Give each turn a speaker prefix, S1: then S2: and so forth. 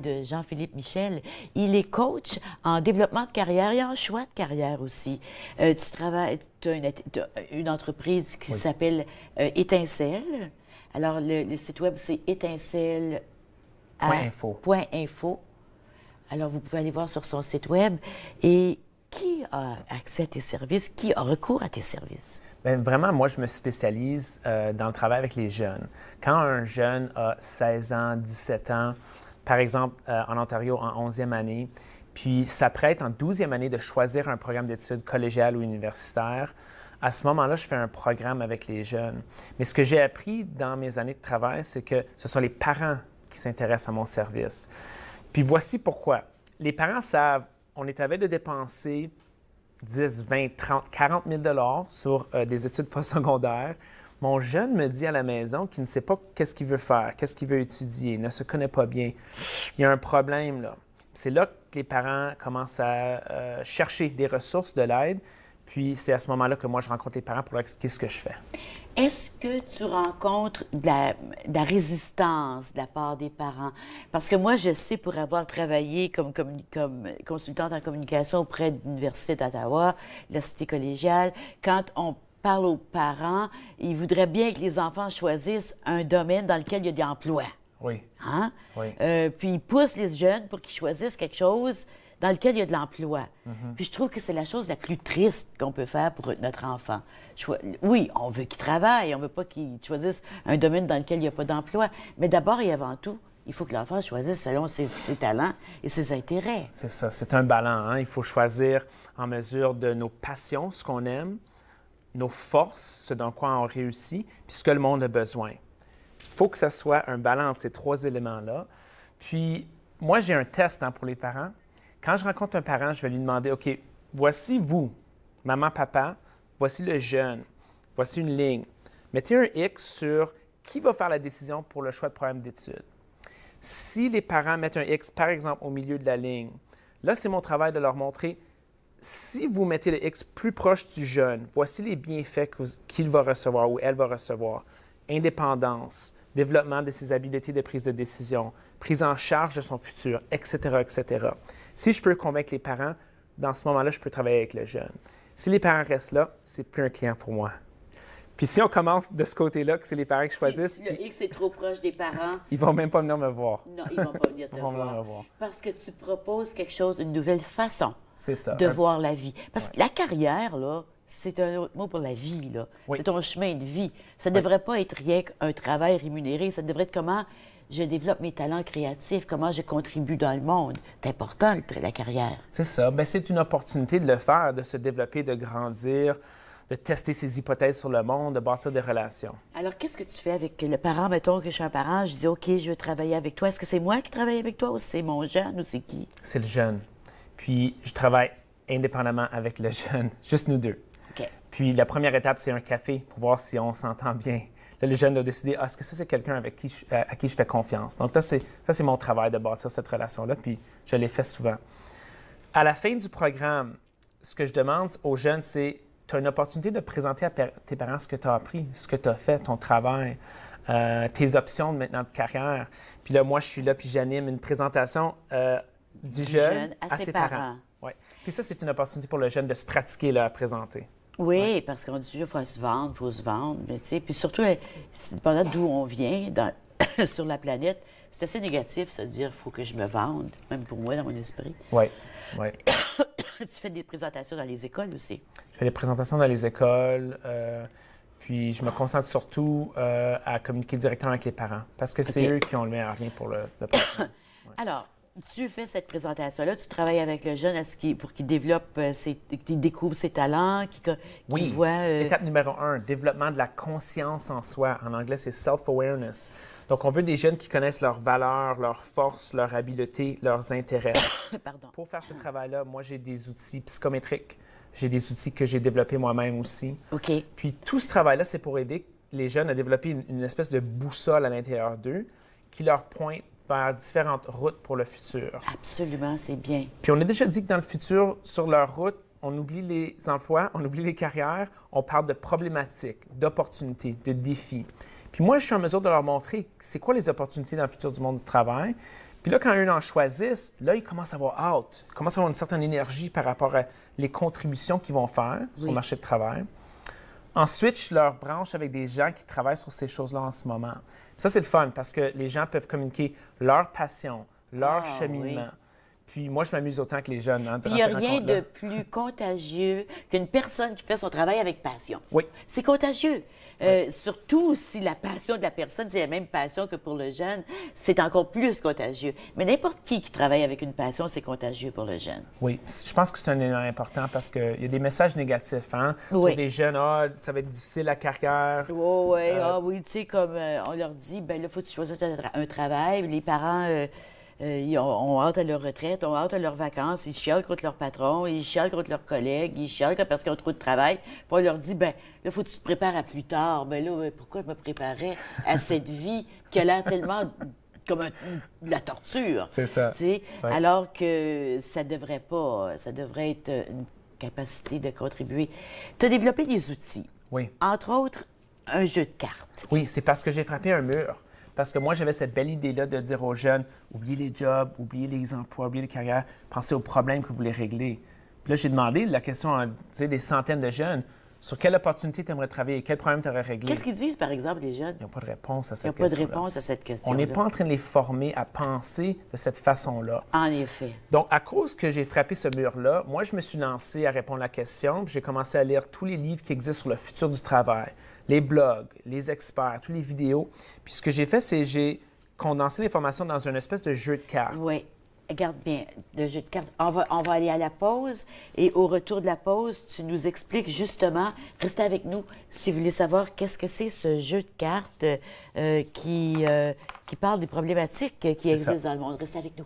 S1: de Jean-Philippe Michel. Il est coach en développement de carrière et en choix de carrière aussi. Tu travailles, tu as une entreprise qui s'appelle Étincelle. Alors, le site web, c'est étincelle.info. Alors, vous pouvez aller voir sur son site web. Et qui a accès à tes services? Qui a recours à tes services?
S2: Bien, vraiment, moi, je me spécialise dans le travail avec les jeunes. Quand un jeune a 16 ans, 17 ans, par exemple, en Ontario, en 11e année, puis s'apprête en 12e année de choisir un programme d'études collégial ou universitaire, à ce moment-là, je fais un programme avec les jeunes. Mais ce que j'ai appris dans mes années de travail, c'est que ce sont les parents qui s'intéressent à mon service. Puis voici pourquoi. Les parents savent, on est à veille de dépenser 10, 20, 30, 40 000 $ sur des études postsecondaires. Mon jeune me dit à la maison qu'il ne sait pas qu'est-ce qu'il veut faire, qu'est-ce qu'il veut étudier, ne se connaît pas bien. Il y a un problème là. C'est là que les parents commencent à chercher des ressources, de l'aide. Puis c'est à ce moment-là que moi, je rencontre les parents pour leur expliquer ce que je fais.
S1: Est-ce que tu rencontres de la résistance de la part des parents? Parce que moi, je sais, pour avoir travaillé comme consultante en communication auprès de l'Université d'Ottawa, la cité collégiale, quand on parle aux parents, ils voudraient bien que les enfants choisissent un domaine dans lequel il y a des emplois.
S2: Oui.
S1: Hein?
S2: Oui.
S1: Puis ils poussent les jeunes pour qu'ils choisissent quelque chose dans lequel il y a de l'emploi. Puis je trouve que c'est la chose la plus triste qu'on peut faire pour notre enfant. Oui, on veut qu'il travaille, on veut pas qu'il choisisse un domaine dans lequel il n'y a pas d'emploi, mais d'abord et avant tout, il faut que l'enfant choisisse selon ses talents et ses intérêts.
S2: C'est ça, c'est un ballon, hein? Il faut choisir en mesure de nos passions, ce qu'on aime, nos forces, ce dans quoi on réussit, puis ce que le monde a besoin. Il faut que ça soit un ballon entre ces trois éléments-là. Puis, moi, j'ai un test pour les parents. Quand je rencontre un parent, je vais lui demander, OK, voici vous, maman, papa, voici le jeune, voici une ligne. Mettez un X sur qui va faire la décision pour le choix de programme d'études. Si les parents mettent un X, par exemple, au milieu de la ligne, là, c'est mon travail de leur montrer, si vous mettez le X plus proche du jeune, voici les bienfaits qu'il va recevoir ou elle va recevoir. Indépendance, développement de ses habiletés de prise de décision, prise en charge de son futur, etc., etc. Si je peux convaincre les parents, dans ce moment-là, je peux travailler avec le jeune. Si les parents restent là, c'est plus un client pour moi. Puis si on commence de ce côté-là, que c'est les parents qui choisissent...
S1: Si le X est trop proche des parents...
S2: Ils vont même pas venir me voir.
S1: Non, ils vont pas venir te voir. Parce que tu proposes quelque chose, une nouvelle façon de voir la vie. Parce que la carrière, là, c'est un autre mot pour la vie, là. Oui. C'est ton chemin de vie. Ça ne devrait pas être rien qu'un travail rémunéré. Ça devrait être comment je développe mes talents créatifs, comment je contribue dans le monde. C'est important, la carrière.
S2: C'est ça. Bien, c'est une opportunité de le faire, de se développer, de grandir, de tester ses hypothèses sur le monde, de bâtir des relations.
S1: Alors, qu'est-ce que tu fais avec le parent? Mettons que je suis un parent, je dis, OK, je veux travailler avec toi. Est-ce que c'est moi qui travaille avec toi ou c'est mon jeune ou c'est qui?
S2: C'est le jeune. Puis, je travaille indépendamment avec le jeune, juste nous deux.
S1: OK.
S2: Puis, la première étape, c'est un café pour voir si on s'entend bien. Là, le jeune doit décider, est-ce que ça, c'est quelqu'un avec à qui je fais confiance? Donc, ça, c'est mon travail de bâtir cette relation-là, puis je l'ai fait souvent. À la fin du programme, ce que je demande aux jeunes, c'est, tu as une opportunité de présenter à tes parents ce que tu as appris, ce que tu as fait, ton travail, tes options maintenant de carrière. Puis là, moi, je suis là, puis j'anime une présentation du jeune à ses parents. Ouais. Puis ça, c'est une opportunité pour le jeune de se pratiquer là, à présenter.
S1: Oui, parce qu'on dit toujours qu'il faut se vendre. Mais, puis surtout, pendant d'où on vient sur la planète, c'est assez négatif, ça, de dire qu'il faut que je me vende, même pour moi, dans mon esprit.
S2: Oui, oui.
S1: Tu fais des présentations dans les écoles aussi.
S2: Je fais des présentations dans les écoles, puis je me concentre surtout à communiquer directement avec les parents, parce que c'est eux qui ont le meilleur lien pour le programme.
S1: Ouais. Alors, tu fais cette présentation-là, tu travailles avec le jeune pour qu'il développe, qu'il découvre ses talents, qu'il voit...
S2: Étape numéro 1, développement de la conscience en soi. En anglais, c'est self-awareness. Donc, on veut des jeunes qui connaissent leurs valeurs, leurs forces, leurs habiletés, leurs intérêts.
S1: Pardon.
S2: Pour faire ce travail-là, moi, j'ai des outils psychométriques. J'ai des outils que j'ai développés moi-même aussi.
S1: OK.
S2: Puis, tout ce travail-là, c'est pour aider les jeunes à développer une espèce de boussole à l'intérieur d'eux qui leur pointe vers différentes routes pour le futur.
S1: Absolument, c'est bien.
S2: Puis on a déjà dit que dans le futur, sur leur route, on oublie les emplois, on oublie les carrières, on parle de problématiques, d'opportunités, de défis. Puis moi, je suis en mesure de leur montrer c'est quoi les opportunités dans le futur du monde du travail, Puis là, quand eux en choisissent, là, ils commencent à avoir hâte. Ils commencent à avoir une certaine énergie par rapport à les contributions qu'ils vont faire sur le marché de travail. Ensuite, je leur branche avec des gens qui travaillent sur ces choses-là en ce moment. Puis ça, c'est le fun parce que les gens peuvent communiquer leur passion, leur cheminement. Puis moi, je m'amuse autant que les jeunes. Hein,
S1: il n'y a rien de plus contagieux qu'une personne qui fait son travail avec passion.
S2: Oui.
S1: C'est contagieux. Surtout si la passion de la personne, c'est la même passion que pour le jeune, c'est encore plus contagieux. Mais n'importe qui travaille avec une passion, c'est contagieux pour le jeune.
S2: Oui, je pense que c'est un élément important parce qu'il y a des messages négatifs. Hein? Pour des jeunes, ça va être difficile la carrière.
S1: Oui, tu sais, comme on leur dit, ben là, il faut que tu choisisses un travail. Les parents... ils ont hâte à leur retraite, ont hâte à leurs vacances, ils chialent contre leur patron, ils chialent contre leurs collègues, ils chialent parce qu'ils ont trop de travail. Puis on leur dit, ben là, faut que tu te prépares à plus tard. Ben là, pourquoi je me préparais à cette vie qui a l'air tellement comme de la torture?
S2: C'est ça.
S1: Alors que ça devrait pas, ça devrait être une capacité de contribuer. Tu as développé des outils.
S2: Oui.
S1: Entre autres, un jeu de cartes.
S2: Oui, c'est parce que j'ai frappé un mur. Parce que moi, j'avais cette belle idée-là de dire aux jeunes, oubliez les jobs, oubliez les emplois, oubliez les carrières, pensez aux problèmes que vous voulez régler. Puis là, j'ai demandé la question à des centaines de jeunes, sur quelle opportunité tu aimerais travailler, quel problème tu aurais réglé.
S1: Qu'est-ce qu'ils disent, par exemple, les jeunes?
S2: Ils n'ont pas de réponse à cette question.
S1: Ils n'ont pas de réponse à cette question.
S2: On n'est pas en train de les former à penser de cette façon-là.
S1: En effet.
S2: Donc, à cause que j'ai frappé ce mur-là, moi, je me suis lancé à répondre à la question, puis j'ai commencé à lire tous les livres qui existent sur le futur du travail, les blogs, les experts, toutes les vidéos. Puis ce que j'ai fait, c'est j'ai condensé l'information dans une espèce de jeu de cartes.
S1: Oui. Regarde bien, le jeu de cartes. On va aller à la pause et au retour de la pause, tu nous expliques justement, restez avec nous si vous voulez savoir qu'est-ce que c'est ce jeu de cartes qui parle des problématiques qui existent dans le monde. Restez avec nous.